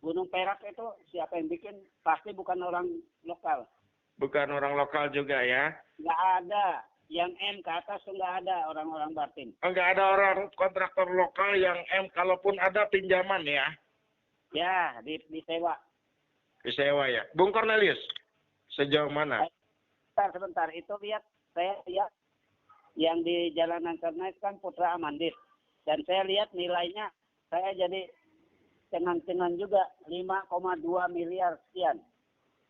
Gunung Perak itu siapa yang bikin. Pasti bukan orang lokal. Bukan orang lokal juga ya. Nggak ada. Yang M ke atas tuh nggak ada orang-orang Bartim. Enggak ada orang kontraktor lokal yang kalaupun ada pinjaman ya. Ya, disewa. Disewa ya. Bung Cornelius, sejauh mana? Sebentar. Itu saya lihat yang di Jalanan Sarunai kan Putra Amandit. Dan saya lihat nilainya, saya jadi cengan-cengan juga 5,2 miliar sekian.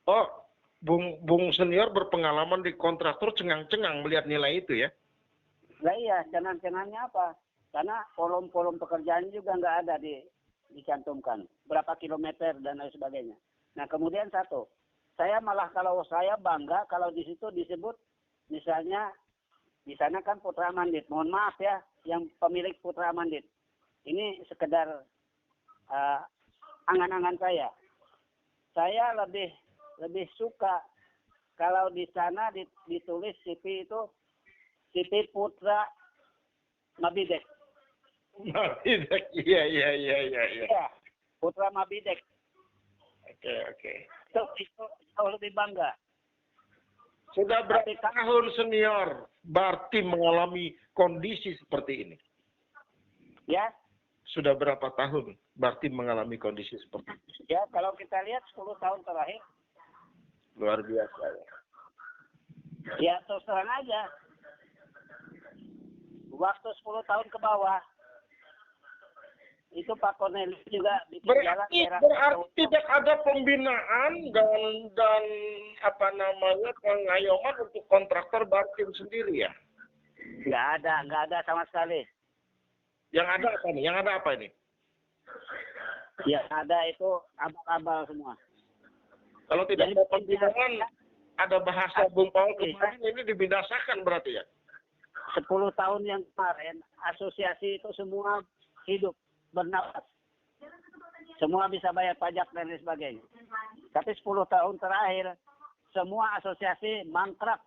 Oh, Bung Senior berpengalaman di kontraktor cengang-cengang melihat nilai itu ya. Lah iya, cengan-cengannya apa? Karena kolom-kolom pekerjaan juga nggak ada dicantumkan. Berapa kilometer dan lain sebagainya. Nah, kemudian satu. Kalau saya bangga kalau di situ disebut misalnya di sana kan Putra Amandit. Mohon maaf ya, yang pemilik Putra Amandit. Ini sekedar angan-angan saya. Saya lebih suka kalau di sana ditulis CV itu CV Putra Mabidek. Mabidek, iya. Ya, Putra Mabidek. Oke. Itu jauh lebih bangga. Sudah berapa tahun Senior Bartim mengalami kondisi seperti ini? Ya, Sudah berapa tahun Bartim mengalami kondisi seperti ini? ya kalau kita lihat 10 tahun terakhir, Luar biasa ya. ya terus terang aja. Waktu 10 tahun ke bawah, itu Pak Cornelius juga bikin jalan Berarti tidak ada pembinaan dan apa namanya pengayoman untuk kontraktor Bartim sendiri ya? nggak ada sama sekali. Yang ada apa nih? Yang ada apa ini? Yang ada itu abal-abal semua. Kalau tidak Jadi, ada pembinaan, ada bahasa Bung Paul kemarin ini dibinasakan berarti ya? 10 tahun yang kemarin, asosiasi itu semua hidup, bernapas. Semua bisa bayar pajak dan lain sebagainya. Tapi 10 tahun terakhir, semua asosiasi mangkrak.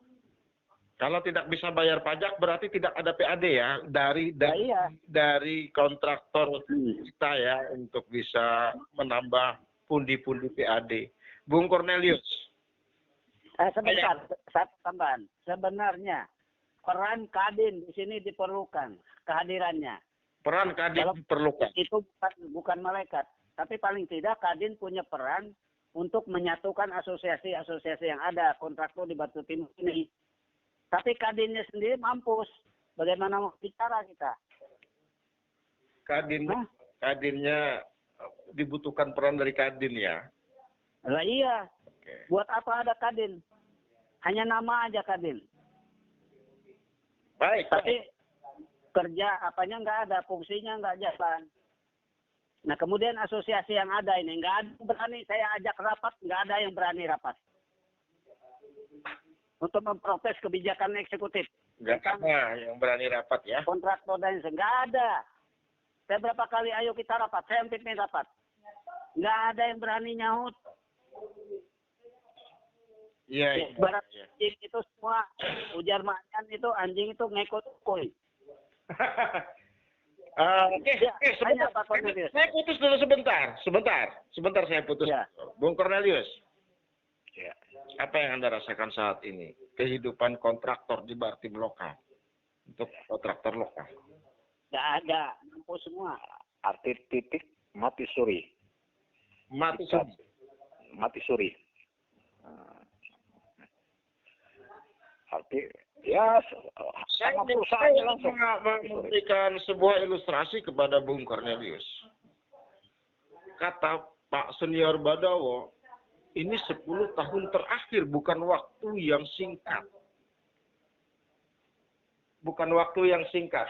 Kalau tidak bisa bayar pajak berarti tidak ada PAD ya dari kontraktor kita ya untuk bisa menambah pundi-pundi PAD. Bung Cornelius. Sebentar, satu tambahan. Sebenarnya peran Kadin di sini diperlukan kehadirannya. Peran Kadin diperlukan. Itu bukan malaikat, tapi paling tidak Kadin punya peran untuk menyatukan asosiasi-asosiasi yang ada kontraktor di Batu Timur ini. Tapi Kadinnya sendiri mampus. Bagaimana mau bicara kita? Kadinnya dibutuhkan peran dari Kadin ya. Lah iya. Oke. Buat apa ada Kadin? Hanya nama aja Kadin. Baik. Tapi kerja apanya nggak ada, fungsinya nggak jalan. Nah kemudian asosiasi yang ada ini nggak ada yang berani saya ajak rapat, nggak ada yang berani rapat untuk memprotes kebijakan eksekutif. Nggak ada yang berani rapat ya. Kontraktor dan nggak ada. Saya berapa kali ayo kita rapat, saya yang pimpin rapat. Nggak ada yang berani nyaut. Iya. Anjing itu semua ujar macan itu anjing itu ngikut koi. Oke, sebentar. Saya putus dulu sebentar saya putus. Ya. Bung Cornelius. Ya. Apa yang Anda rasakan saat ini? Kehidupan kontraktor di Bartim lokal. Untuk kontraktor lokal. Nggak ada, mampu semua. Arti titik mati suri. Mati suri. Arti ya Saya sama perusahaannya langsung. memberikan sebuah ilustrasi kepada Bung Cornelius. Kata Pak Senior Badawo, ini 10 tahun terakhir, bukan waktu yang singkat. Bukan waktu yang singkat.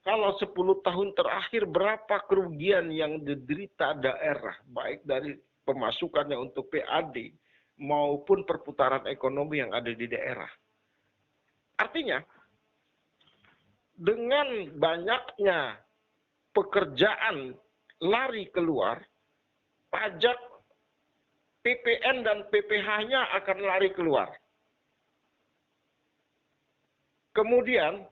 Kalau 10 tahun terakhir, berapa kerugian yang diderita daerah, baik dari pemasukannya untuk PAD, maupun perputaran ekonomi yang ada di daerah. Artinya, dengan banyaknya pekerjaan lari keluar, pajak PPN dan PPh-nya akan lari keluar. Kemudian,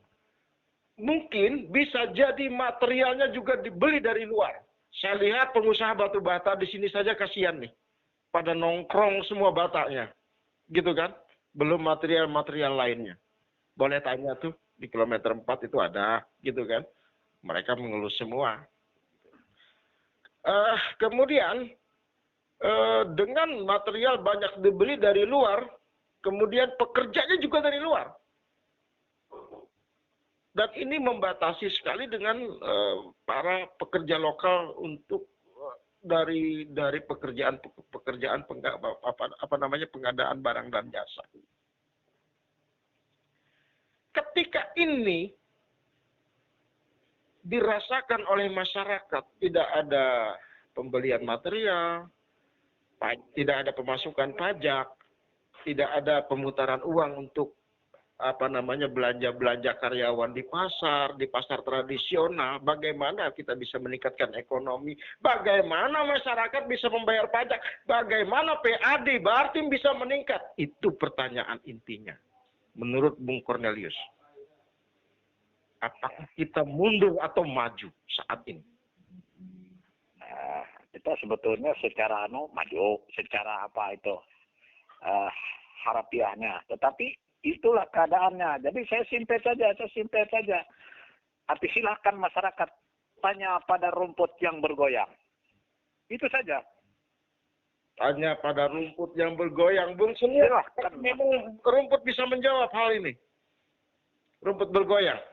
mungkin bisa jadi materialnya juga dibeli dari luar. Saya lihat pengusaha batu bata di sini saja kasihan nih. Pada nongkrong semua batanya. Gitu kan? Belum material-material lainnya. Boleh tanya tuh, di kilometer 4 itu ada. Gitu kan? Mereka mengeluh semua. Kemudian, dengan material banyak dibeli dari luar, kemudian pekerjanya juga dari luar. Dan ini membatasi sekali dengan para pekerja lokal untuk dari pekerjaan pengadaan barang dan jasa. Ketika ini dirasakan oleh masyarakat, tidak ada pembelian material, tidak ada pemasukan pajak, tidak ada pemutaran uang untuk belanja karyawan di pasar tradisional, bagaimana kita bisa meningkatkan ekonomi, bagaimana masyarakat bisa membayar pajak, bagaimana PAD Bartim bisa meningkat, itu pertanyaan intinya. Menurut Bung Cornelius, apakah kita mundur atau maju saat ini? Kita sebetulnya secara maju, secara harafiahnya, tetapi itulah keadaannya. Jadi saya simpel saja. Tapi silakan masyarakat tanya pada rumput yang bergoyang. Itu saja. Tanya pada rumput yang bergoyang. Bung Senior, memang rumput bisa menjawab hal ini. Rumput bergoyang.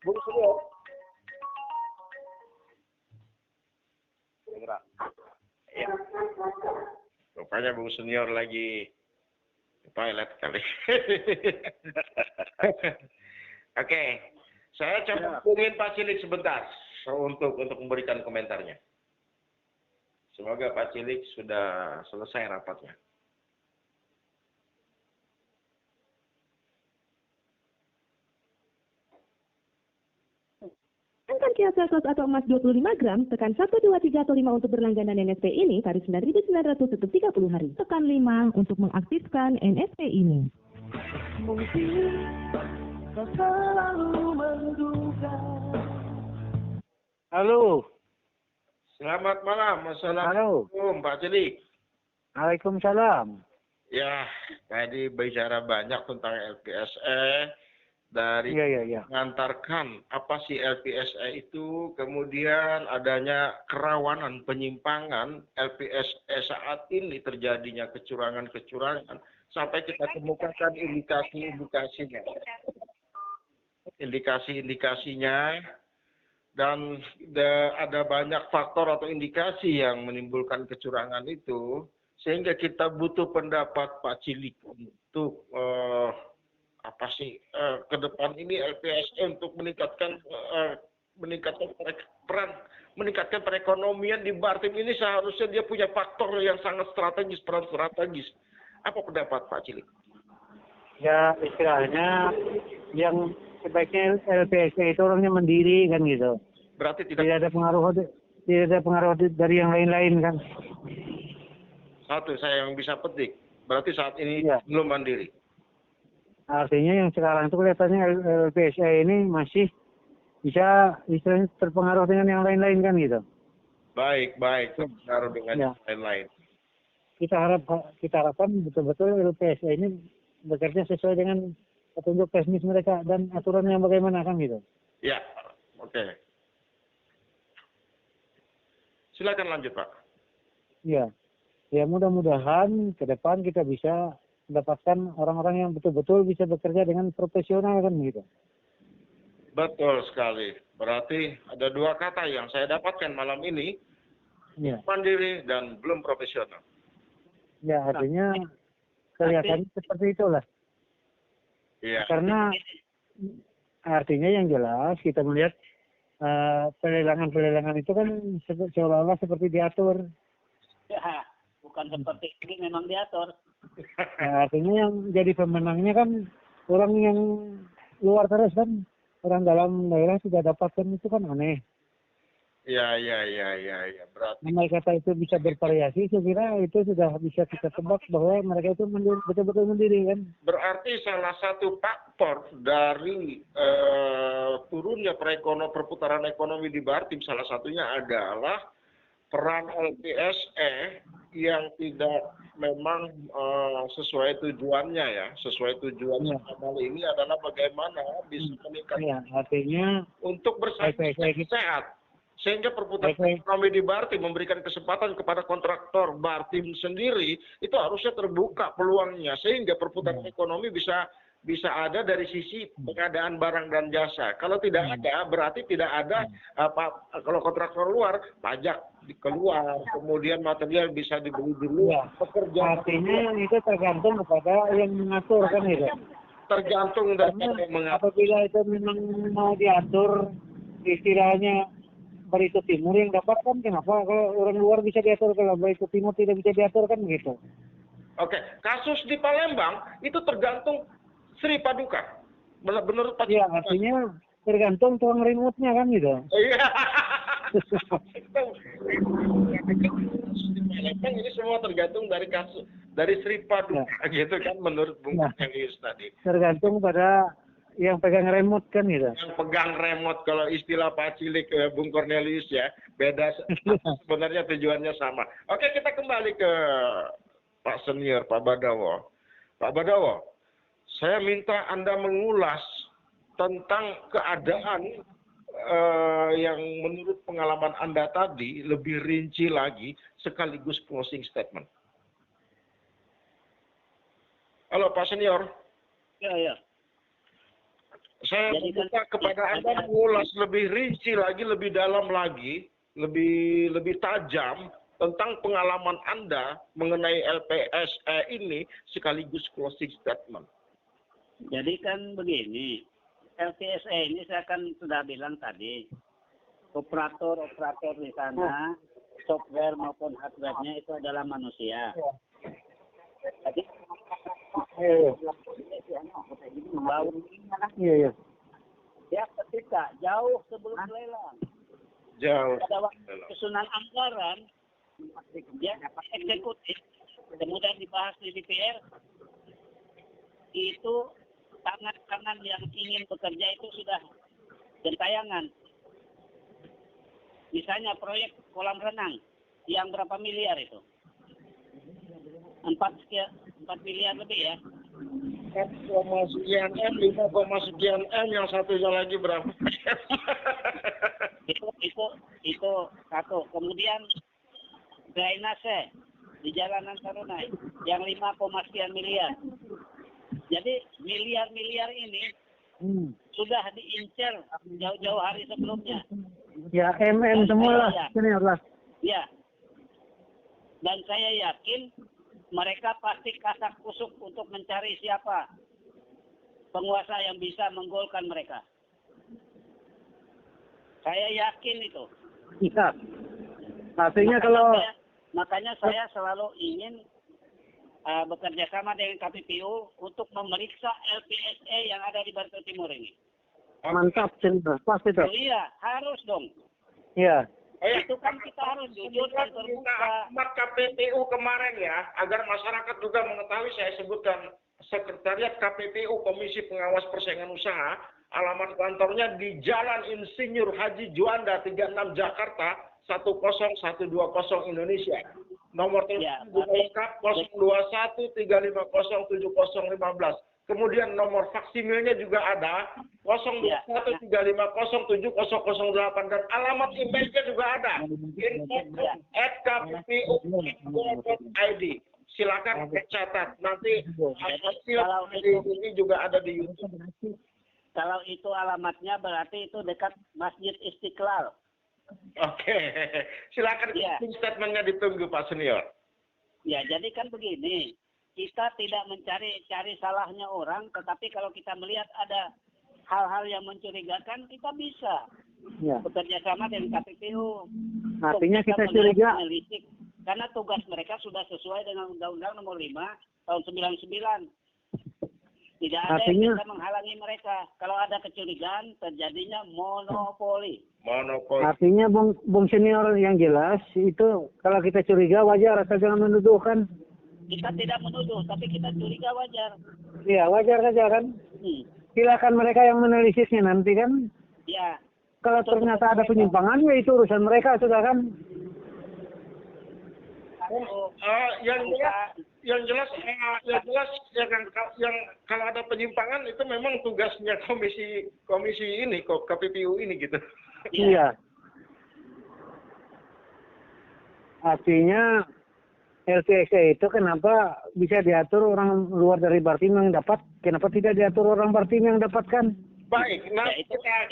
Bung Senior. Ya. Rupanya Bung Senior lagi toilet kali. Oke, saya coba hubungin Pak Cilik sebentar untuk memberikan komentarnya. Semoga Pak Cilik sudah selesai rapatnya. Angkat Kia Selsos atau emas 25 gram, tekan 1, 2, 3, atau 5 untuk berlangganan NSP ini, tarif 9.900 untuk 30 hari. Tekan 5 untuk mengaktifkan NSP ini. Halo. Selamat malam. Assalamualaikum Pak Cilik. Waalaikumsalam. Ya, tadi bicara banyak tentang LPSE. Dari mengantarkan apa sih LPSE itu, kemudian adanya kerawanan penyimpangan LPSE saat ini terjadinya kecurangan-kecurangan, sampai kita temukan indikasi-indikasinya, dan ada banyak faktor atau indikasi yang menimbulkan kecurangan itu, sehingga kita butuh pendapat Pak Cilik untuk ke depan ini LPSE untuk meningkatkan perekonomian di Bartim ini, seharusnya dia punya faktor yang sangat strategis, peran strategis. Apa pendapat Pak Cilik? Ya, istilahnya yang sebaiknya LPSE itu orangnya mandiri kan gitu. Berarti tidak ada pengaruh dari yang lain-lain kan. Satu saya yang bisa petik. Berarti saat ini belum mandiri. Artinya yang sekarang itu kelihatannya LPSE ini masih bisa istilahnya terpengaruh dengan yang lain-lain kan gitu. Baik, terpengaruh dengan yang lain-lain. Kita harapkan betul-betul LPSE ini bekerja sesuai dengan petunjuk teknis mereka dan aturan yang bagaimana kan gitu. Ya, oke. Silakan lanjut, Pak. Ya, ya mudah-mudahan ke depan kita bisa mendapatkan orang-orang yang betul-betul bisa bekerja dengan profesional kan gitu. Betul sekali. Berarti ada dua kata yang saya dapatkan malam ini, Ya, mandiri dan belum profesional. ya artinya kelihatannya seperti itulah. Iya. Karena artinya yang jelas kita melihat pelelangan-pelelangan itu kan seolah-olah seperti diatur. Ya, bukan seperti ini memang diatur. Nah, artinya yang jadi pemenangnya kan orang yang luar terus kan. Orang dalam daerah sudah dapatkan itu kan aneh. Iya. Berarti Andai kata itu bisa bervariasi, saya kira itu sudah bisa kita tebak bahwa mereka itu betul-betul mandiri kan. berarti salah satu faktor dari turunnya perputaran ekonomi di Bartim salah satunya adalah peran LPSE yang tidak memang sesuai tujuannya ya. Sesuai tujuan Ya. kali ini adalah bagaimana bisa meningkatkan Ya, artinya untuk bersaing LPSE kita sehat. Sehingga perputaran ekonomi di Bartim memberikan kesempatan kepada kontraktor Bartim sendiri itu harusnya terbuka peluangnya sehingga perputaran ekonomi bisa ada dari sisi pengadaan barang dan jasa. Kalau tidak ada, berarti tidak ada kalau kontraktor luar pajak keluar, kemudian material bisa dibeli dulu. ya, Pekerjaan artinya itu tergantung kepada yang mengatur kan itu. tergantung dari Karena yang mengatur. apabila itu memang mau diatur istilahnya Barito Timur yang dapat kan kenapa kalau orang luar bisa diatur kalau Barito Timur tidak bisa diatur kan gitu. Oke, kasus di Palembang itu tergantung Sri Paduka. Menurut Pak. Ya, artinya tergantung tukang remote-nya kan gitu. Iya. Ini semua tergantung dari Sri Paduka gitu kan menurut Bung Cornelius tadi. Tergantung pada yang pegang remote kan gitu. Yang pegang remote kalau istilah Pak Cilik Bung Cornelius ya, beda sebenarnya tujuannya sama. Oke, kita kembali ke Pak Senior, Pak Badawo. Pak Badawo, saya minta Anda mengulas tentang keadaan yang menurut pengalaman Anda tadi lebih rinci lagi sekaligus closing statement. Halo Pak Senior. Ya. Saya minta kepada Anda mengulas lebih rinci lagi, lebih dalam lagi, lebih tajam tentang pengalaman Anda mengenai LPSE ini sekaligus closing statement. Jadi kan begini, LPSE ini saya kan sudah bilang tadi, operator di sana, software maupun hardware-nya itu adalah manusia. Jadi, Iya. ya ketika jauh sebelum lelang, Jauh. pada waktu pesusunan anggaran, ya eksekutif, kemudian dibahas di DPR, itu tangan-tangan yang ingin bekerja itu sudah gentayangan. Misalnya proyek kolam renang, yang berapa miliar itu? 4 miliar lebih ya. 4, sekian M, 5, sekian M, yang satunya lagi berapa? itu satu. Kemudian drainase di Jalanan Sarunai yang 5, sekian miliar. Jadi miliar-miliar ini sudah diincar jauh-jauh hari sebelumnya. Ya, semua lah. Senior lah. Ya. Dan saya yakin mereka pasti kasak kusuk untuk mencari siapa penguasa yang bisa menggolkan mereka. Saya yakin itu. Iya. Artinya kalau makanya saya selalu ingin bekerja sama dengan KPPU untuk memeriksa LPSE yang ada di Barito Timur ini. mantap, Senior. Pas itu. Oh, iya, harus dong. Iya. Itu kan kita harus jujur dan terbuka. Ahmad KPPU kemarin ya, agar masyarakat juga mengetahui, saya sebutkan Sekretariat KPPU Komisi Pengawas Persaingan Usaha, alamat kantornya di Jalan Insinyur Haji Juanda 36 Jakarta 10120 Indonesia. Nomor telepon lengkap 021 350 7015. kemudian nomor faksimilnya juga ada, 0213507008, dan alamat emailnya juga ada, info@kppu.go.id. Silakan catat. Nanti hasil ini juga ada di YouTube. Kalau itu alamatnya berarti itu dekat Masjid Istiqlal. Oke, silakan statementnya ditunggu Pak Senior. Ya, jadi kan begini, kita tidak mencari salahnya orang, tetapi kalau kita melihat ada hal-hal yang mencurigakan, kita bisa bekerja sama dengan KPPU. Artinya kita curiga. Menelisik, karena tugas mereka sudah sesuai dengan Undang-Undang Nomor 5 tahun 99. Tidak ada yang bisa menghalangi mereka. Kalau ada kecurigaan, terjadinya monopoli. Artinya Bung Senior yang jelas itu kalau kita curiga wajar, asal jangan menuduh kan. Kita tidak menuduh, tapi kita curiga wajar. Iya, wajar saja kan. Silakan mereka yang menelisisnya nanti kan. Ya. Kalau ternyata ada penyimpangan, ya itu urusan mereka sudah kan. Yang jelas kalau ada penyimpangan itu memang tugasnya komisi ini kok, KPPU ini gitu. Iya. Artinya LPSE itu kenapa bisa diatur orang luar dari Bartim yang dapat, kenapa tidak diatur orang Bartim yang dapatkan? Baik, nah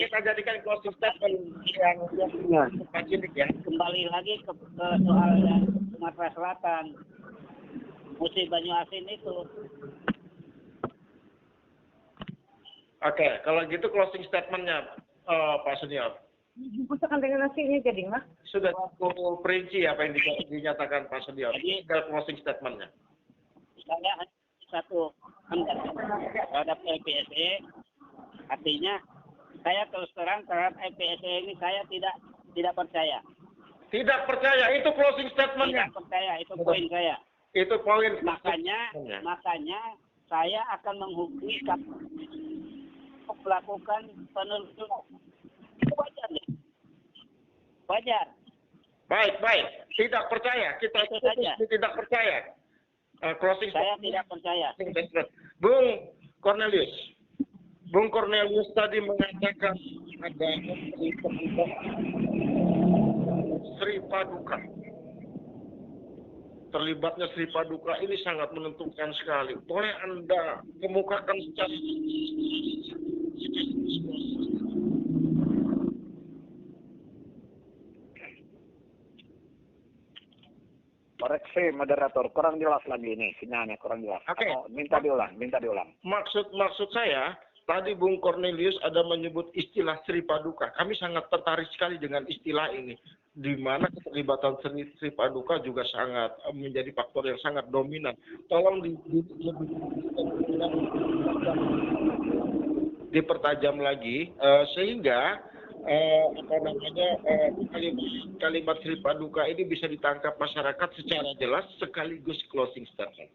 kita jadikan closing statement yang ya. Kembali lagi ke soal yang Sumatera Selatan, musim Banyuasin itu. Oke, kalau gitu closing statementnya Pak Senior. Pusatkan dengan nasinya jadi mah. Sudah cukup perinci apa yang dinyatakan Pak Senior. Ini adalah closing statementnya. Saya satu terhadap LPSE, artinya saya terus terang terhadap LPSE ini saya tidak percaya. Tidak percaya, itu closing statementnya. Tidak percaya, itu poin saya. Itu poin. Makanya saya akan menghubungi untuk melakukan penelusuran. Itu wajar ya? Wajar. Baik. Tidak percaya. Kita itu saja. Tidak percaya. Closing saya tidak percaya. Bung Cornelius tadi mengatakan ada Sri Paduka. Terlibatnya Sri Paduka ini sangat menentukan sekali. Boleh Anda kemukakan secara Koreksi moderator, kurang jelas lagi ini sinyalnya, kurang jelas. Oke. Minta diulang. Maksud saya tadi Bung Cornelius ada menyebut istilah Sri Paduka. Kami sangat tertarik sekali dengan istilah ini, di mana keterlibatan Sri Paduka juga sangat menjadi faktor yang sangat dominan. Tolong dipertajam lagi sehingga kalimat Sri Paduka ini bisa ditangkap masyarakat secara jelas sekaligus closing statement.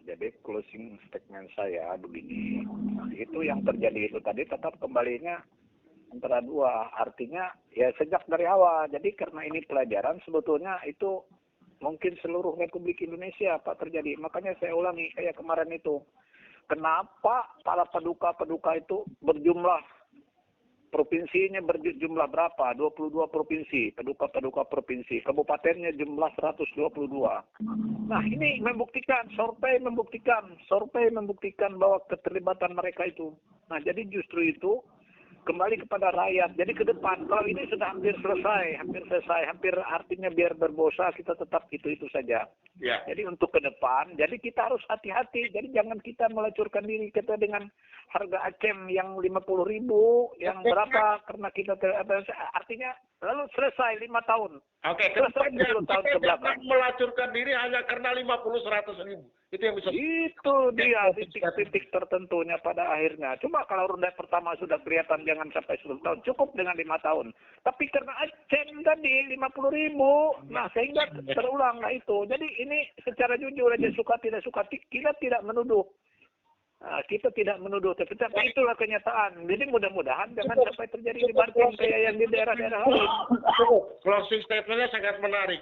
Jadi closing statement saya begini, itu yang terjadi itu tadi tetap kembalinya antara dua, artinya ya sejak dari awal. Jadi karena ini pelajaran sebetulnya itu mungkin seluruh Republik Indonesia Pak terjadi. Makanya saya ulangi kayak kemarin itu, kenapa para paduka itu berjumlah provinsinya berjumlah berapa? 22 provinsi, paduka provinsi. Kabupatennya jumlah 122. Nah, ini membuktikan, survei membuktikan bahwa keterlibatan mereka itu. Nah, jadi justru itu kembali kepada rakyat. Jadi ke depan, kalau ini sudah hampir selesai, hampir artinya biar berbosa kita tetap itu saja. Ya. Jadi untuk ke depan, jadi kita harus hati-hati. Jadi jangan kita melacurkan diri kita dengan harga ACM yang 50.000, yang berapa karena kita artinya lalu selesai 5 tahun. Oke, selesai 10 tahun ke belakang. Melacurkan diri hanya karena 50-100.000. Itu yang bisa. Itu dia titik-titik tertentunya pada akhirnya. Cuma kalau ronde pertama sudah kelihatan jangan sampai 10 tahun, cukup dengan 5 tahun. Tapi karena ACM tadi 50.000, nah sehingga terulanglah itu. Jadi ini secara jujur aja suka tidak suka kita tidak menuduh. Nah, kita tidak menuduh, tapi itulah kenyataan. Jadi mudah-mudahan jangan sampai terjadi di Banten kayak yang di daerah-daerah lain. Closing statementnya sangat menarik.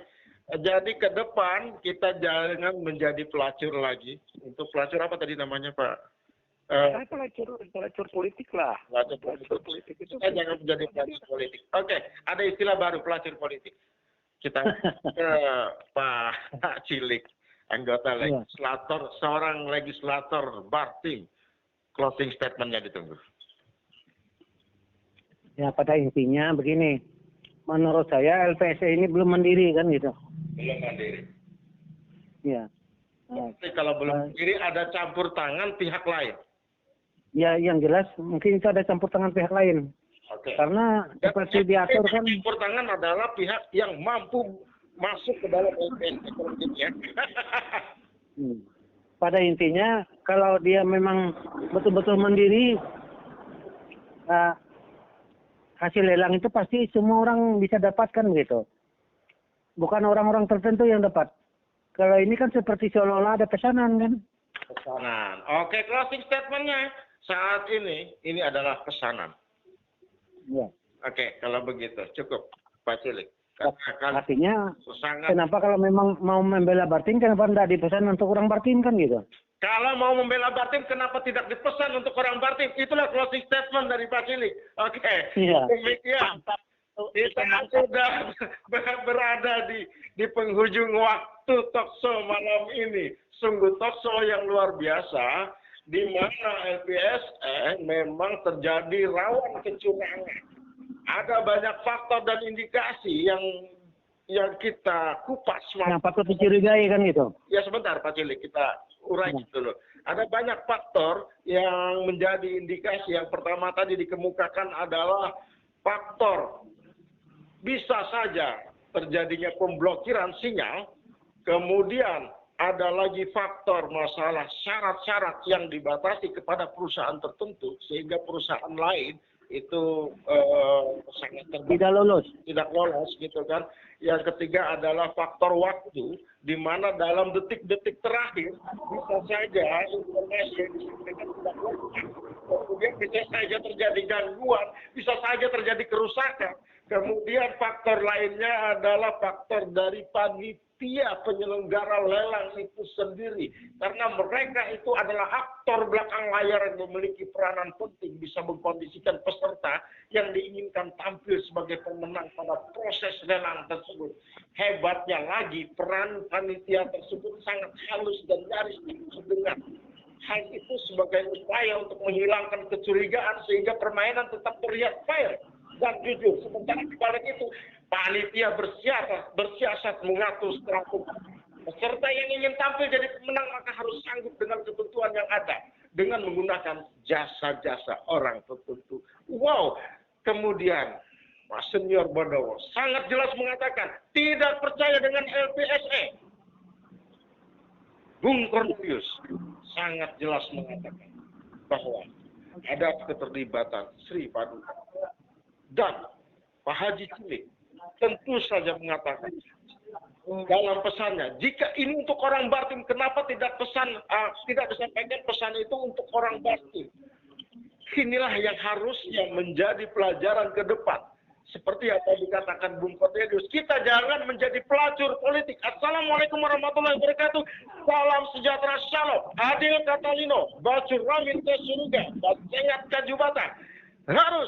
Jadi ke depan kita jangan menjadi pelacur lagi. Untuk pelacur apa tadi namanya, Pak? Pelacur politik lah. Pelacur politik itu jangan menjadi pelacur politik. Oke, ada istilah baru, pelacur politik. Kita ke Pak Cilik, anggota legislator, seorang legislator Bartim. Closing statement-nya ditunggu. Ya, pada intinya begini. Menurut saya LPSE ini belum mandiri kan gitu. Belum mandiri. Ya. Tapi kalau belum mandiri ada campur tangan pihak lain. Ya, yang jelas mungkin itu ada campur tangan pihak lain. Oke. Karena seperti diatur kan. Campur tangan adalah pihak yang mampu masuk ke dalam LPSE ya. Pada intinya kalau dia memang betul-betul mandiri, hasil lelang itu pasti semua orang bisa dapatkan gitu. Bukan orang-orang tertentu yang dapat. Kalau ini kan seperti seolah-olah ada pesanan kan. Pesanan. Oke, closing statement-nya saat ini adalah pesanan. Ya. Oke, kalau begitu cukup Pak Cilik. Artinya kenapa kalau memang mau membela Bartim kenapa tidak dipesan untuk orang Bartim kan gitu? Kalau mau membela Bartim kenapa tidak dipesan untuk orang Bartim? Itulah closing statement dari Pak Cilik. Oke. Iya. Demikian. Kita sudah berada di penghujung waktu talkshow malam ini. Sungguh talkshow yang luar biasa, di mana LPSE memang terjadi rawan kecurangan. Ada banyak faktor dan indikasi yang kita kupas. Yang patut dicurigai kan gitu? Ya sebentar Pak Cilik, kita urai dulu. Ada banyak faktor yang menjadi indikasi. Yang pertama tadi dikemukakan adalah faktor bisa saja terjadinya pemblokiran sinyal. Kemudian ada lagi faktor masalah syarat-syarat yang dibatasi kepada perusahaan tertentu sehingga perusahaan lain itu sangat tidak lolos gitu kan. Yang ketiga adalah faktor waktu, di mana dalam detik-detik terakhir bisa saja informasi yang disampaikan tidak lengkap, kemudian bisa saja terjadi gangguan, bisa saja terjadi kerusakan. Kemudian faktor lainnya adalah faktor dari panitia penyelenggara lelang itu sendiri. Karena mereka itu adalah aktor belakang layar yang memiliki peranan penting, bisa mengkondisikan peserta yang diinginkan tampil sebagai pemenang pada proses lelang tersebut. Hebatnya lagi, peran panitia tersebut sangat halus dan nyaris terdengar. Hal itu sebagai upaya untuk menghilangkan kecurigaan sehingga permainan tetap terlihat fair dan jujur. Sementara di balik itu, panitia bersiasat mengatur strategi. Peserta yang ingin tampil jadi pemenang maka harus sanggup dengan ketentuan yang ada dengan menggunakan jasa-jasa orang tertentu. Wow, kemudian Mas Senior Bodowo sangat jelas mengatakan tidak percaya dengan LPSE. Bung Cornelius sangat jelas mengatakan bahwa ada keterlibatan Sri Paduka. Dan Pak Haji Cilik tentu saja mengatakan dalam pesannya, jika ini untuk orang Bartim, kenapa tidak disampaikan pesan itu untuk orang Bartim? Inilah yang harusnya menjadi pelajaran ke depan. Seperti apa yang dikatakan Bung Cornelius, kita jangan menjadi pelacur politik. Assalamualaikum warahmatullahi wabarakatuh. Salam sejahtera, shalom. Adil Katalino, Bacur Ramin ke surga, Bacengat Kajubata. Harus.